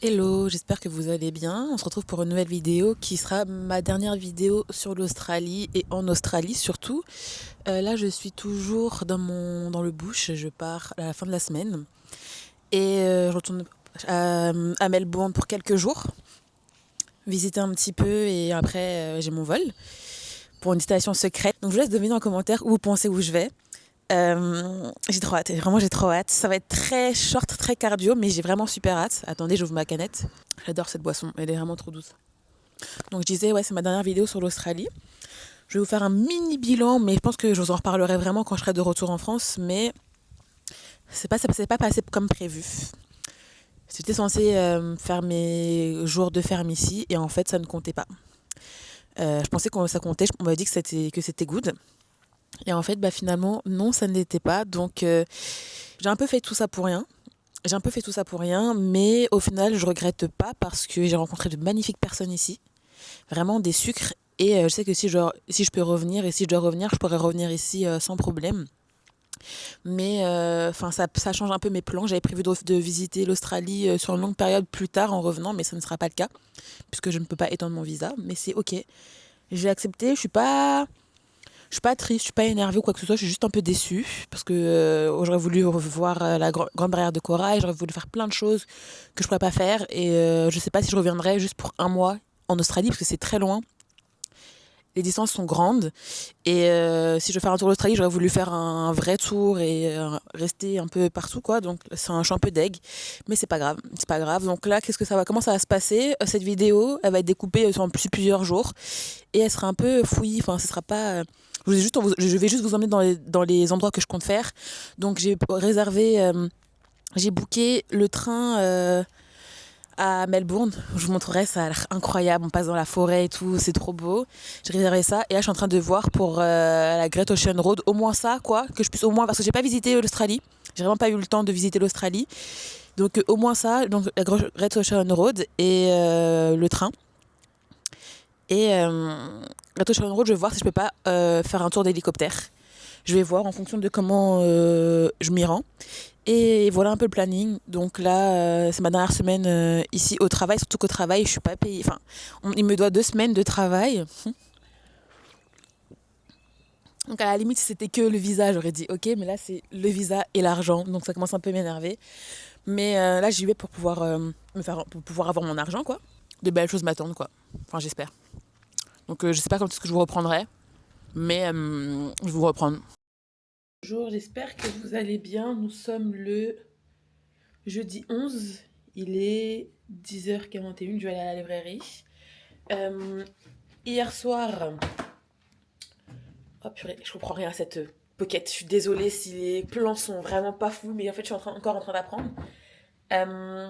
Hello, j'espère que vous allez bien. On se retrouve pour une nouvelle vidéo qui sera ma dernière vidéo sur l'Australie et en Australie surtout. Là, je suis toujours dans le bush. Je pars à la fin de la semaine et je retourne à Melbourne pour quelques jours, visiter un petit peu et après j'ai mon vol pour une destination secrète. Donc je vous laisse deviner en commentaire où vous pensez où je vais. J'ai trop hâte, vraiment j'ai trop hâte. Ça va être très short, très cardio, mais j'ai vraiment super hâte. Attendez, j'ouvre ma canette. J'adore cette boisson, elle est vraiment trop douce. Donc je disais, ouais, c'est ma dernière vidéo sur l'Australie. Je vais vous faire un mini bilan, mais je pense que je vous en reparlerai vraiment quand je serai de retour en France. Mais c'est pas passé comme prévu. J'étais censée faire mes jours de ferme ici, et en fait, ça ne comptait pas. Je pensais que ça comptait, on m'avait dit que c'était good. Et en fait, bah, finalement, non, ça ne l'était pas. Donc, j'ai un peu fait tout ça pour rien. J'ai un peu fait tout ça pour rien, mais au final, je regrette pas parce que j'ai rencontré de magnifiques personnes ici. Vraiment des sucres. Et je sais que si je peux revenir et si je dois revenir, je pourrais revenir ici sans problème. Mais enfin, ça change un peu mes plans. J'avais prévu de visiter l'Australie sur une longue période plus tard en revenant, mais ça ne sera pas le cas puisque je ne peux pas étendre mon visa. Mais c'est ok. J'ai accepté. Je suis pas triste, je suis pas énervée ou quoi que ce soit. Je suis juste un peu déçue parce que j'aurais voulu revoir la grande barrière de corail. J'aurais voulu faire plein de choses que je pourrais pas faire. Et je sais pas si je reviendrai juste pour un mois en Australie parce que c'est très loin. Les distances sont grandes et si je veux faire un tour d'Australie, j'aurais voulu faire un vrai tour et rester un peu partout quoi. Donc je suis un peu deg, mais c'est pas grave, c'est pas grave. Donc là, comment ça va se passer? Cette vidéo, elle va être découpée sur plusieurs jours et elle sera un peu fouillie. Enfin, ce sera pas. Je vais juste vous emmener dans les endroits que je compte faire. Donc j'ai booké le train à Melbourne. Je vous montrerai, ça a l'air incroyable. On passe dans la forêt et tout, c'est trop beau. J'ai réservé ça et là, je suis en train de voir pour la Great Ocean Road, au moins ça, quoi, que je puisse au moins, parce que j'ai pas visité l'Australie. J'ai vraiment pas eu le temps de visiter l'Australie. Donc au moins ça, donc la Great Ocean Road et le train. Et Great Ocean Road, je vais voir si je peux pas faire un tour d'hélicoptère. Je vais voir en fonction de comment je m'y rends. Et voilà un peu le planning. Donc là, c'est ma dernière semaine ici au travail. Surtout qu'au travail, je suis pas payée. Enfin, il me doit 2 semaines de travail. Donc à la limite, si c'était que le visa, j'aurais dit ok. Mais là, c'est le visa et l'argent. Donc ça commence un peu à m'énerver. Mais là, j'y vais pour pouvoir, pour pouvoir avoir mon argent, quoi. De belles choses m'attendent, quoi. Enfin, j'espère. Donc je sais pas quand est-ce que je vous reprendrai. Mais je vais vous reprendre. Bonjour, j'espère que vous allez bien. Nous sommes le jeudi 11. Il est 10h41. Je vais aller à la librairie. Euh, Hier soir, oh purée, je comprends rien à cette pocket. Je suis désolée si les plans sont vraiment pas fous, mais en fait, je suis encore en train d'apprendre. Euh,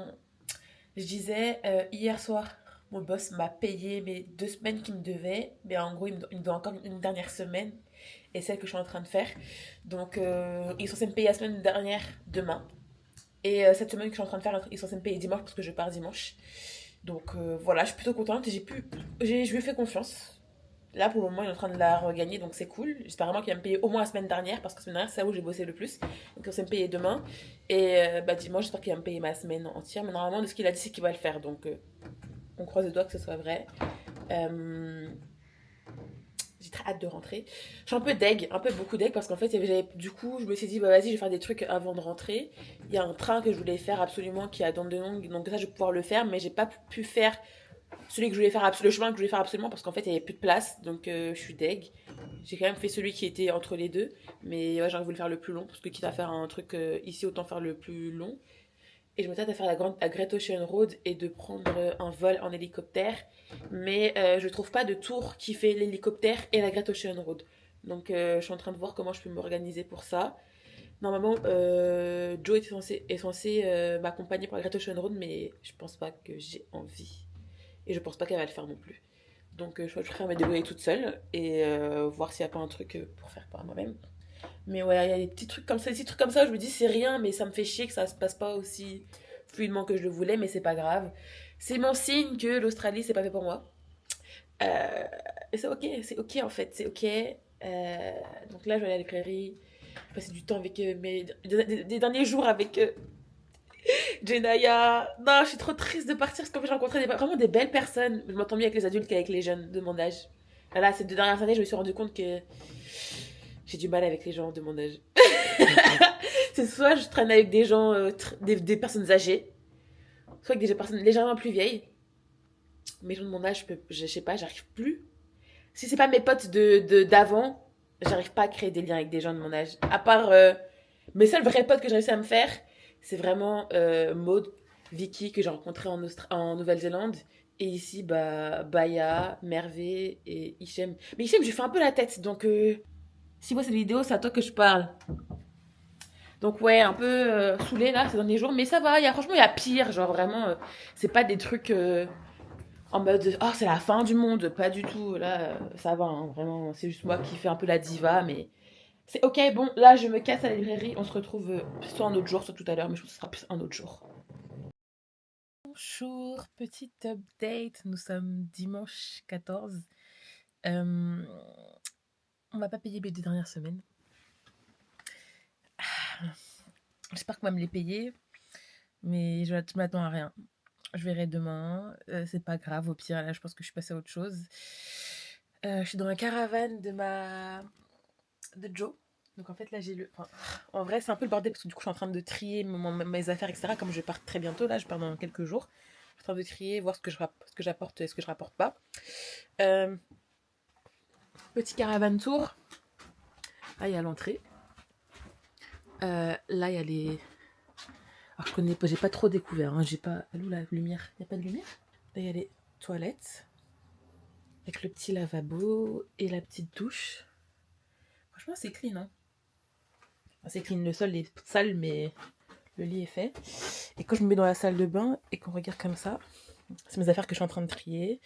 je disais, hier soir, mon boss m'a payé mes 2 semaines qu'il me devait, mais en gros, il me doit encore une dernière semaine, et celle que je suis en train de faire. Donc, il est censé me payer la semaine dernière demain. Et cette semaine que je suis en train de faire, il est censé me payer dimanche parce que je pars dimanche. Donc voilà, je suis plutôt contente et je lui ai fait confiance. Là, pour le moment, il est en train de la regagner, donc c'est cool. J'espère vraiment qu'il va me payer au moins la semaine dernière, parce que la semaine dernière, c'est là où j'ai bossé le plus. Donc, il va me payer demain. Et bah, dimanche, j'espère qu'il va me payer ma semaine entière. Mais normalement, de ce qu'il a dit, c'est qu'il va le faire. Donc, on croise les doigts que ce soit vrai. Euh, j'ai très hâte de rentrer. Je suis un peu deg, un peu beaucoup deg, parce qu'en fait, du coup, je me suis dit, bah vas-y, je vais faire des trucs avant de rentrer. Il y a un train que je voulais faire absolument qui est à Dandenong, donc ça, je vais pouvoir le faire, mais j'ai pas pu faire le chemin que je voulais faire absolument parce qu'en fait il n'y avait plus de place, donc je suis deg. J'ai quand même fait celui qui était entre les deux, mais ouais, j'aurais voulu faire le plus long parce que quitte à faire un truc ici, autant faire le plus long. Et je me tâte à faire la Great Ocean Road et de prendre un vol en hélicoptère, mais je trouve pas de tour qui fait l'hélicoptère et la Great Ocean Road. Donc je suis en train de voir comment je peux m'organiser pour ça. Normalement, Joe est censé m'accompagner pour la Great Ocean Road, mais je pense pas que j'ai envie. Et je pense pas qu'elle va le faire non plus. Donc je préfère me débrouiller toute seule et voir s'il n'y a pas un truc pour faire par moi-même. Mais ouais, il y a des petits trucs comme ça, des petits trucs comme ça, je me dis c'est rien, mais ça me fait chier que ça se passe pas aussi fluidement que je le voulais, mais c'est pas grave. C'est mon signe que l'Australie, c'est pas fait pour moi. Et c'est ok en fait, c'est ok. Donc là, je vais aller à la librairie, je vais passer du temps avec des derniers jours avec Jenaya. Non, je suis trop triste de partir parce qu'en fait, j'ai rencontré vraiment des belles personnes. Je m'entends mieux avec les adultes qu'avec les jeunes de mon âge. Là, ces 2 dernières années, je me suis rendu compte que j'ai du mal avec les gens de mon âge. C'est soit je traîne avec des gens, des personnes âgées, soit avec des personnes légèrement plus vieilles. Mais les gens de mon âge, je sais pas, j'arrive plus. Si c'est pas mes potes d'avant, j'arrive pas à créer des liens avec des gens de mon âge. À part mes seuls vrais potes que j'ai réussi à me faire, c'est vraiment Maud, Vicky que j'ai rencontré en Nouvelle-Zélande. Et ici, bah, Baya, Mervé et Hichem. Mais Hichem, je lui fais un peu la tête. Donc, si moi cette vidéo, c'est à toi que je parle. Donc, ouais, un peu saoulée là ces derniers jours. Mais ça va, franchement, il y a pire. Genre, vraiment, c'est pas des trucs en mode oh c'est la fin du monde, pas du tout. Là ça va hein, vraiment, c'est juste moi qui fais un peu la diva, mais c'est ok. Bon, là je me casse à la librairie, on se retrouve soit un autre jour, soit tout à l'heure, mais je pense que ce sera plus un autre jour. Bonjour, petite update, nous sommes dimanche 14. On va pas payer les 2 dernières semaines. J'espère qu'on va me les payer, mais je m'attends à rien. Je verrai demain, c'est pas grave, au pire là je pense que je suis passée à autre chose. Je suis dans la caravane de Joe. Donc en fait là j'ai enfin, en vrai c'est un peu le bordel parce que du coup je suis en train de trier mes affaires etc. Comme je pars très bientôt là, je pars dans quelques jours. Je suis en train de trier, voir ce que j'apporte et ce que je rapporte pas. Euh, Petit caravane tour. Là il y a l'entrée. Là il y a les... Alors je connais pas, j'ai pas trop découvert. Hein. J'ai pas... Elle est où la lumière? Il y a pas de lumière? Là il y a les toilettes. Avec le petit lavabo et la petite douche. Franchement c'est clean hein. Enfin, c'est clean, le sol est sale mais le lit est fait. Et quand je me mets dans la salle de bain et qu'on regarde comme ça, c'est mes affaires que je suis en train de trier.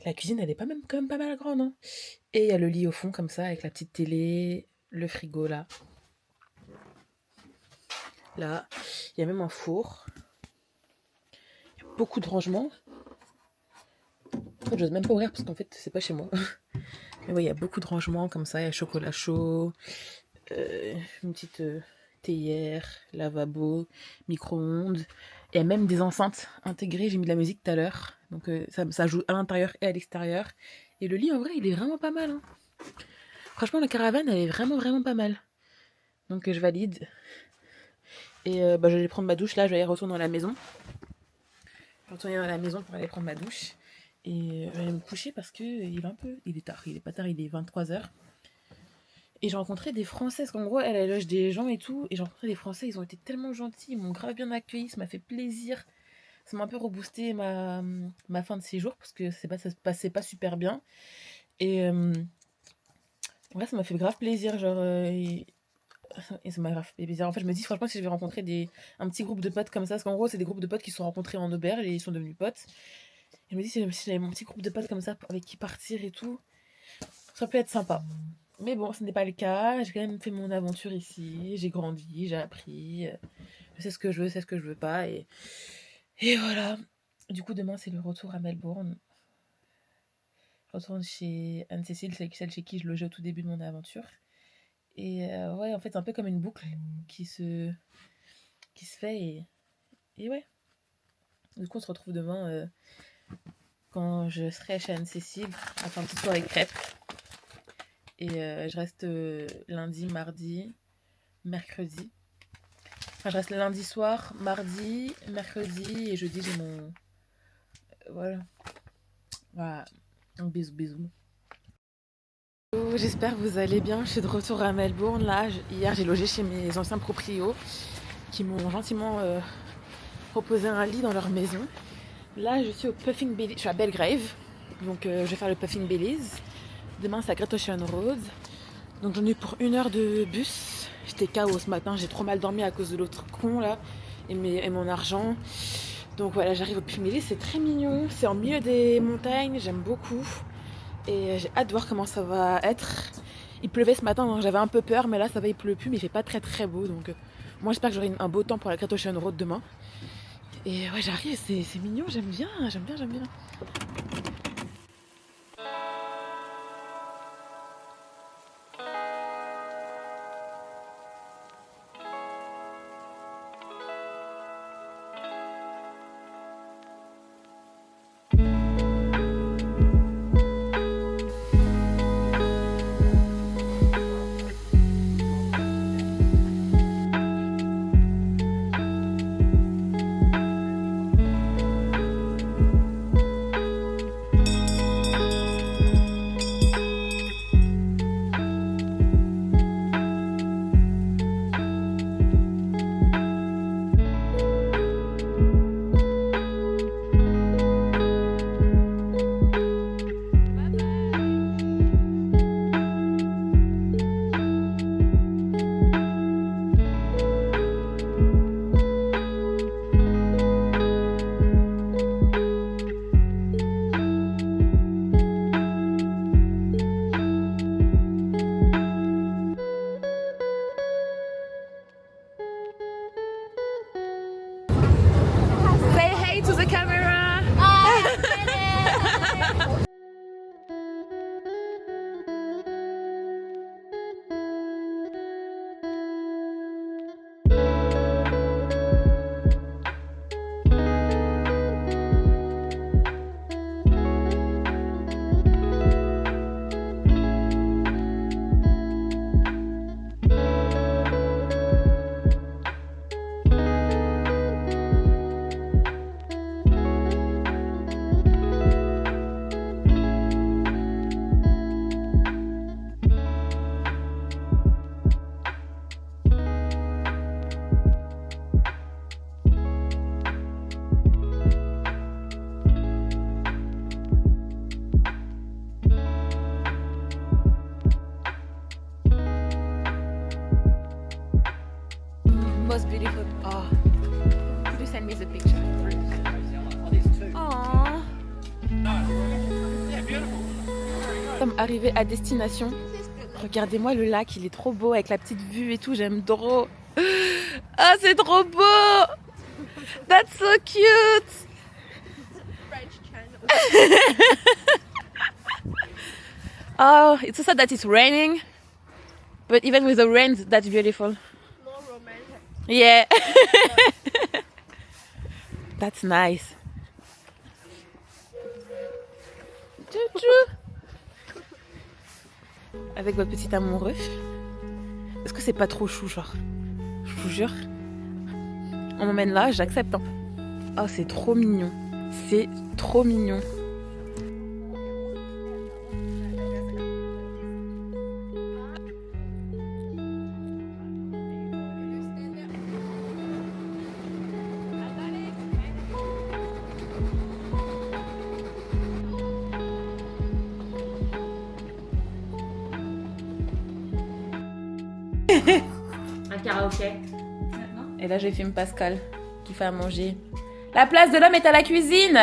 La cuisine, elle est quand même pas mal grande. Hein. Et il y a le lit au fond, comme ça, avec la petite télé, le frigo là. Là, il y a même un four. Il y a beaucoup de rangements. En fait, j'ose même pas ouvrir parce qu'en fait, c'est pas chez moi. Mais oui, il y a beaucoup de rangements comme ça. Il y a chocolat chaud, une petite théière, lavabo, micro-ondes. Il y a même des enceintes intégrées. J'ai mis de la musique tout à l'heure. Donc ça joue à l'intérieur et à l'extérieur. Et le lit, en vrai, il est vraiment pas mal. Hein. Franchement, la caravane, elle est vraiment, vraiment pas mal. Donc je valide. Et je vais aller prendre ma douche. Là, je vais aller retourner à la maison. Je vais retourner à la maison pour aller prendre ma douche. Et je vais aller me coucher parce que il est tard. Il est pas tard, il est 23h. Et j'ai rencontré des Français, parce qu'en gros, elle loge des gens et tout. Et j'ai rencontré des Français, ils ont été tellement gentils, ils m'ont grave bien accueilli, ça m'a fait plaisir. Ça m'a un peu reboosté ma fin de séjour, parce que ça se passait pas super bien. Et ouais, ça m'a fait grave plaisir, genre... et ça m'a grave fait plaisir. En fait, je me dis, franchement, si je vais rencontrer un petit groupe de potes comme ça, parce qu'en gros, c'est des groupes de potes qui se sont rencontrés en auberge et ils sont devenus potes. Et je me dis, si j'avais mon petit groupe de potes comme ça, avec qui partir et tout, ça peut être sympa. Mais bon, ce n'est pas le cas. J'ai quand même fait mon aventure ici. J'ai grandi, j'ai appris. Je sais ce que je veux, je sais ce que je veux pas. Et voilà. Du coup, demain, c'est le retour à Melbourne. Je retourne chez Anne-Cécile, celle chez qui je logeais au tout début de mon aventure. Et ouais, en fait, c'est un peu comme une boucle qui se fait. Et ouais. Du coup, on se retrouve demain quand je serai chez Anne-Cécile à faire un petit soir avec crêpes. Et je reste lundi, mardi, mercredi. Enfin, je reste le lundi soir, mardi, mercredi et jeudi, j'ai mon... Voilà. Voilà. Donc, bisous, bisous. J'espère que vous allez bien. Je suis de retour à Melbourne. Là, hier, j'ai logé chez mes anciens proprios qui m'ont gentiment proposé un lit dans leur maison. Là, je suis au Puffing Billy. Je suis à Belgrave. Donc, je vais faire le Puffing Billy's. Demain, c'est à Great Ocean Road. Donc, j'en ai eu pour 1 heure de bus. J'étais KO ce matin. J'ai trop mal dormi à cause de l'autre con là et mon argent. Donc voilà, j'arrive au Puffing Billy's. C'est très mignon. C'est en milieu des montagnes. J'aime beaucoup. Et j'ai hâte de voir comment ça va être. Il pleuvait ce matin, donc j'avais un peu peur, mais là ça va, il pleut plus, mais il fait pas très très beau. Donc moi j'espère que j'aurai un beau temps pour la Great Ocean Road demain. Et ouais, j'arrive, c'est mignon, j'aime bien. sommes arrivés à destination. Regardez-moi le lac, il est trop beau avec la petite vue et tout, j'aime trop. Ah, c'est trop beau! That's so cute! Oh, it's so sad that it's raining, but even with the rain, that's beautiful. More romantic. Yeah. That's nice. Chouchou. Avec votre petit amoureux. Est-ce que c'est pas trop chou, genre? Je vous jure. On m'emmène là, j'accepte. Hein. Oh, c'est trop mignon. C'est trop mignon. Un karaoké. Et là, je filme Pascal qui fait à manger. La place de l'homme est à la cuisine.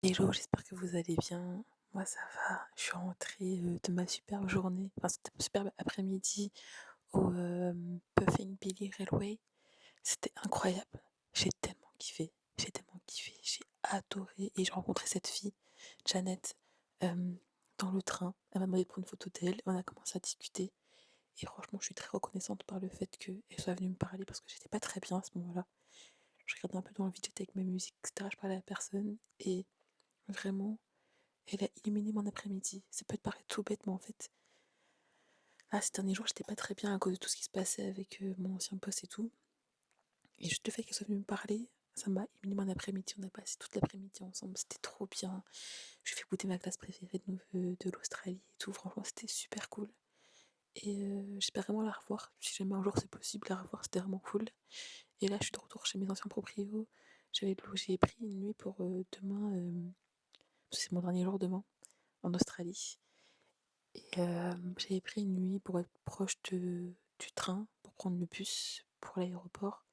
Hello, j'espère que vous allez bien. Moi, ça va. Je suis rentrée de ma superbe journée, enfin, c'était un superbe après-midi au Puffing Billy Railway. C'était incroyable. J'ai tellement kiffé. J'ai adoré. Et j'ai rencontré cette fille, Janet, dans le train. Elle m'a demandé de prendre une photo d'elle. On a commencé à discuter. Et franchement, je suis très reconnaissante par le fait qu'elle soit venue me parler parce que j'étais pas très bien à ce moment-là. Je regardais un peu dans le vide, j'étais avec ma musique, etc. Je parlais à personne. Et vraiment, elle a illuminé mon après-midi. Ça peut te paraître tout bête, mais en fait, là, ces derniers jours, j'étais pas très bien à cause de tout ce qui se passait avec mon ancien poste et tout. Et juste le fait qu'elle soit venue me parler, ça m'a illuminé mon après-midi. On a passé toute l'après-midi ensemble, c'était trop bien. Je lui ai fait goûter ma glace préférée de l'Australie et tout. Franchement, c'était super cool. Et j'espère vraiment la revoir. Si jamais un jour c'est possible, la revoir, c'était vraiment cool. Et là, je suis de retour chez mes anciens proprios. J'ai pris une nuit pour demain, parce que c'est mon dernier jour demain, en Australie. Et j'avais pris une nuit pour être proche du train, pour prendre le bus pour l'aéroport.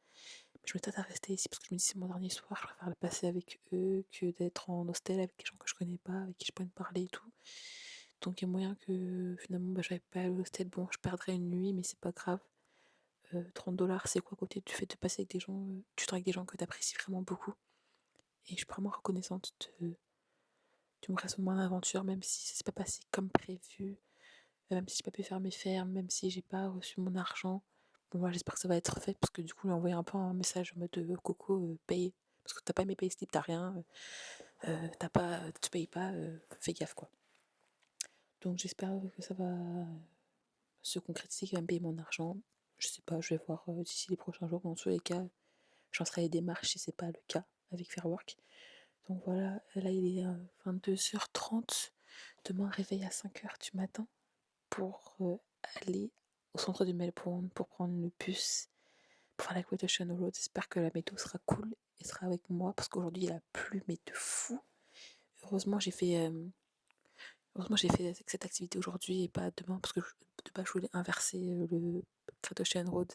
Mais je me tâte à rester ici parce que je me dis c'est mon dernier soir, je préfère le passer avec eux que d'être en hostel avec des gens que je connais pas, avec qui je peux me parler et tout. Donc il y a moyen que finalement j'aille pas à l'hostel. Bon, je perdrai une nuit, mais c'est pas grave. 30 $, c'est quoi à côté du fait de passer avec des gens, tu travailles avec des gens que tu apprécies vraiment beaucoup. Et je suis vraiment reconnaissante du reste de mon aventure, même si ça s'est pas passé comme prévu, même si j'ai pas pu faire mes fermes, même si j'ai pas reçu mon argent. Bon, voilà, j'espère que ça va être fait parce que du coup, lui envoyer un peu un message en mode Coco, paye. Parce que t'as pas mes payslips, t'as rien, tu payes pas, fais gaffe quoi. Donc j'espère que ça va se concrétiser, qu'il va me payer mon argent. Je sais pas, je vais voir d'ici les prochains jours. Dans tous les cas, j'en serai les démarches si c'est pas le cas avec Fairwork. Donc voilà, là il est 22h30. Demain, réveil à 5h du matin pour aller au centre de Melbourne pour prendre le bus pour faire la Great Ocean Road. J'espère que la météo sera cool et sera avec moi parce qu'aujourd'hui il a plu mais de fou. Heureusement j'ai fait cette activité aujourd'hui et pas demain parce que de base je voulais inverser le Great Ocean Road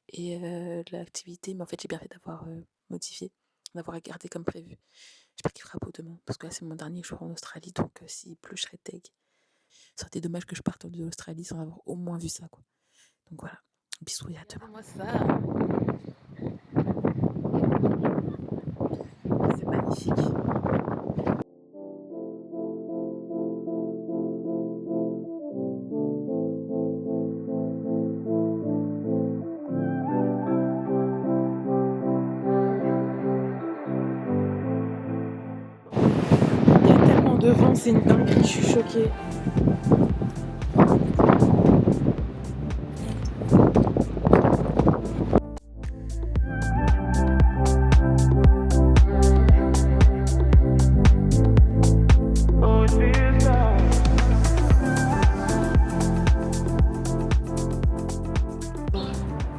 et l'activité, mais en fait j'ai bien fait d'avoir modifié, d'avoir gardé comme prévu. J'espère qu'il fera beau demain parce que là c'est mon dernier jour en Australie, donc s'il pleut je serai deg. Ça aurait été dommage que je parte de l'Australie sans avoir au moins vu ça quoi. Donc voilà, bisous et à demain. Moi ça, c'est magnifique. De vent, c'est une dinguerie, je suis choquée.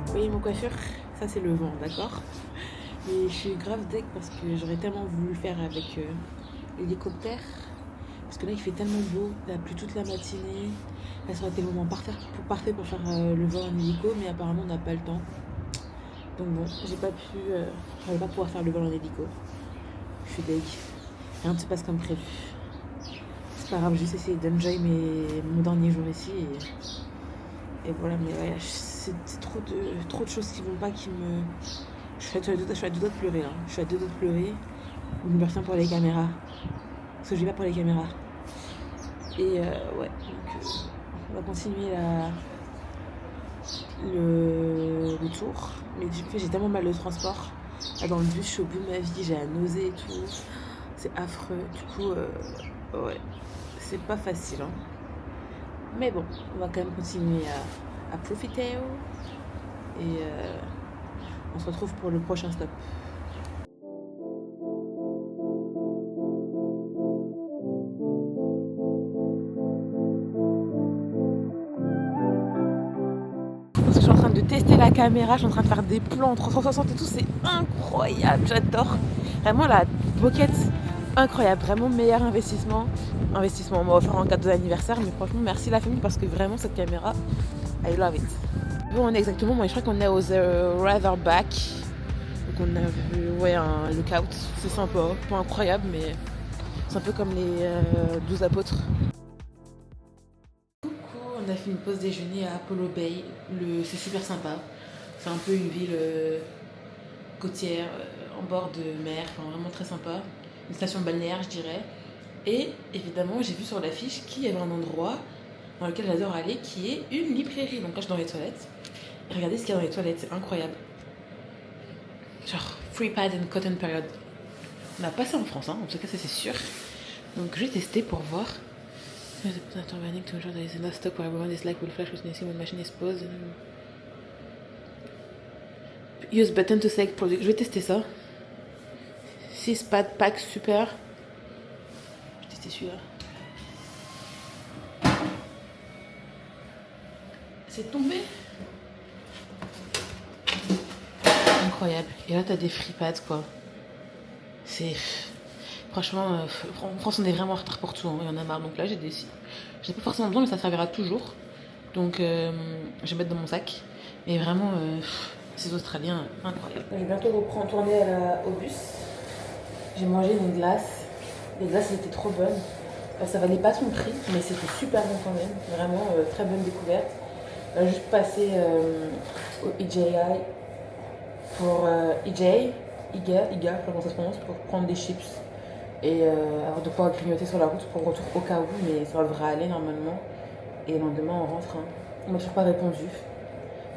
Vous voyez mon coiffure? Ça c'est le vent, d'accord? Et je suis grave deg parce que j'aurais tellement voulu le faire avec l'hélicoptère. Parce que là il fait tellement beau, il a plu toute la matinée. Là ça aurait été le moment parfait pour faire le vol en hélico, mais apparemment on n'a pas le temps. Donc bon, j'allais pas pouvoir faire le vol en hélico. Je suis deg. Rien ne se passe comme prévu. C'est pas grave, juste essayer d'enjoy mon dernier jour ici. Et voilà, mais ouais, c'est trop de choses qui vont pas, qui me... Je suis à deux doigts de pleurer, hein. Je suis à deux doigts de pleurer. Je me retiens pour les caméras. Parce que je vais pas pour les caméras. Et ouais, donc on va continuer le tour. Mais j'ai tellement mal de transport. Là, dans le bus, je suis au bout de ma vie, j'ai la nausée et tout. C'est affreux. Du coup, ouais, c'est pas facile. Hein. Mais bon, on va quand même continuer à profiter. Et on se retrouve pour le prochain stop. Parce que je suis en train de tester la caméra, je suis en train de faire des plans 360 et tout, c'est incroyable, j'adore. Vraiment la Pocket, incroyable, vraiment meilleur investissement. On m'a offert un cadeau d'anniversaire, mais franchement merci la famille parce que vraiment cette caméra, I love it. Bon, on est exactement, moi je crois qu'on est aux Razorback. Donc on a vu un lookout, c'est sympa, pas incroyable mais c'est un peu comme les 12 apôtres. On a fait une pause déjeuner à Apollo Bay, c'est super sympa. C'est un peu une ville côtière, en bord de mer, enfin, vraiment très sympa. Une station balnéaire je dirais. Et évidemment j'ai vu sur l'affiche qu'il y avait un endroit dans lequel j'adore aller qui est une librairie. Donc là je suis dans les toilettes. Et regardez ce qu'il y a dans les toilettes, c'est incroyable. Genre free pad and cotton period. On n'a pas ça en France, hein, en tout cas ça c'est sûr. Donc je vais tester pour voir. Turbaning to ensure there is enough stock where everyone is like will flash witnessing when machine is paused. Use button to select product. Je vais tester ça. 6 pad pack super. Je vais tester celui-là. C'est tombé. Incroyable. Et là t'as des free pads quoi. C'est... Franchement, en France, on est vraiment en retard pour tout. Hein. Il y en a marre. Donc là, j'ai pas forcément besoin, mais ça servira toujours. Donc, je vais mettre dans mon sac. Et vraiment, ces Australiens, incroyables. Je vais bientôt retourner au bus. J'ai mangé une glace. Les glaces étaient trop bonnes. Ça valait pas son prix, mais c'était super bon quand même. Vraiment, très bonne découverte. On a juste passé au EJI pour IGA, je sais pas comment ça se prononce, pour prendre des chips. Et avant de pouvoir grignoter sur la route pour retour au cas où, mais ça devrait aller normalement. Et le lendemain, on rentre. Hein. On m'a toujours pas répondu.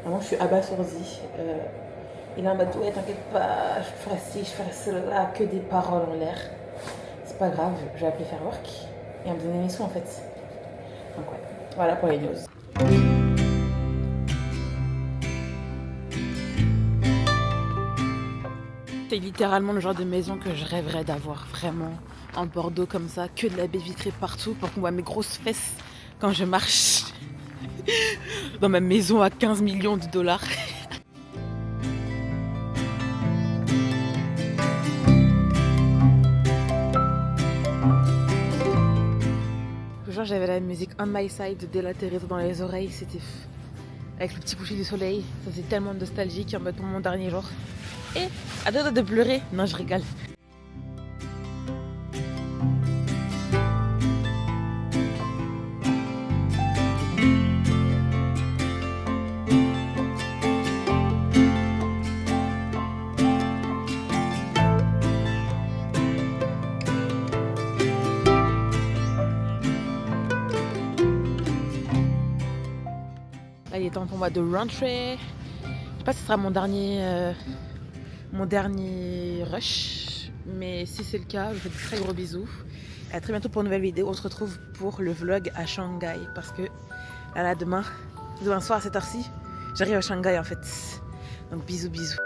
Vraiment, je suis abasourdie. Il est en mode, ouais, t'inquiète pas, je ferai ci, je ferai cela, que des paroles en l'air. C'est pas grave, je vais appeler Fairwork et on me donner mes sous en fait. Donc ouais, voilà pour les news. C'est littéralement le genre de maison que je rêverais d'avoir, vraiment. En Bordeaux comme ça, que de la baie vitrée partout pour qu'on voit mes grosses fesses quand je marche dans ma maison à 15 millions de dollars. Genre j'avais la musique On My Side de la Teresa dans les oreilles, c'était avec le petit coucher du soleil, ça faisait tellement nostalgique en mode pour mon dernier jour. Et à deux doigts de pleurer, non je rigole. Là, il est temps pour moi de rentrer. Je sais pas si ce sera mon dernier rush. Mais si c'est le cas, je vous fais de très gros bisous. Et à très bientôt pour une nouvelle vidéo. On se retrouve pour le vlog à Shanghai. Parce que demain soir à cette heure-ci, j'arrive à Shanghai en fait. Donc bisous bisous.